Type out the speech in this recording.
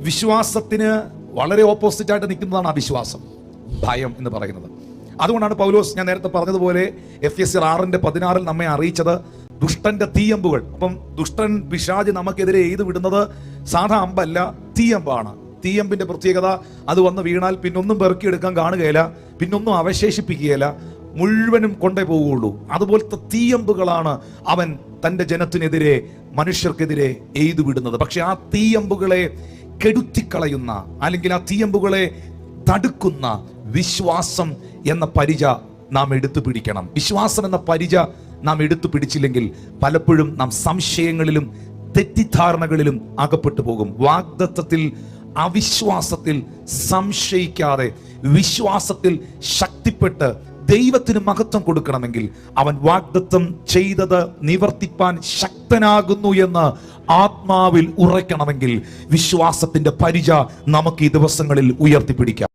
വിശ്വാസത്തിന് വളരെ ഓപ്പോസിറ്റായിട്ട് നിൽക്കുന്നതാണ് അവിശ്വാസം, ഭയം എന്ന് പറയുന്നത്. അതുകൊണ്ടാണ് പൗലോസ്, ഞാൻ നേരത്തെ പറഞ്ഞതുപോലെ എഫെസ്യർ 6:16 നമ്മെ അറിയിച്ചത് ദുഷ്ടന്റെ തീയമ്പുകൾ. അപ്പം ദുഷ്ടൻ പിശാച് നമുക്കെതിരെ എയ്ത് വിടുന്നത് സാധാ അമ്പല്ല, തീയമ്പാണ്. തീയമ്പിന്റെ പ്രത്യേകത, അത് വന്ന് വീണാൽ പിന്നൊന്നും പെറുക്കിയെടുക്കാൻ കാണുകയില്ല, പിന്നൊന്നും അവശേഷിപ്പിക്കുകയില്ല, മുഴുവനും കൊണ്ടേ പോവുകയുള്ളൂ. അതുപോലത്തെ തീയമ്പുകളാണ് അവൻ തൻ്റെ ജനത്തിനെതിരെ, മനുഷ്യർക്കെതിരെ എയ്തു വിടുന്നത്. പക്ഷെ ആ തീയമ്പുകളെ കെടുത്തിക്കളയുന്ന, അല്ലെങ്കിൽ ആ തീയമ്പുകളെ തടുക്കുന്ന വിശ്വാസം എന്ന പരിച നാം എടുത്തു പിടിക്കണം. വിശ്വാസം എന്ന പരിച നാം എടുത്തു പിടിച്ചില്ലെങ്കിൽ പലപ്പോഴും നാം സംശയങ്ങളിലും തെറ്റിദ്ധാരണകളിലും അകപ്പെട്ടു പോകും. വാഗ്ദത്തത്തിൽ, അവിശ്വാസത്തിൽ സംശയിക്കാതെ വിശ്വാസത്തിൽ ശക്തിപ്പെട്ട് ദൈവത്തിന് മഹത്വം കൊടുക്കണമെങ്കിൽ അവൻ വാഗ്ദത്തം ചെയ്തത് നിവർത്തിപ്പാൻ ശക്തനാകുന്നു എന്ന് ആത്മാവിൽ ഉറയ്ക്കണമെങ്കിൽ വിശ്വാസത്തിന്റെ പരിച നമുക്ക് ഈ ദിവസങ്ങളിൽ ഉയർത്തിപ്പിടിക്കാം.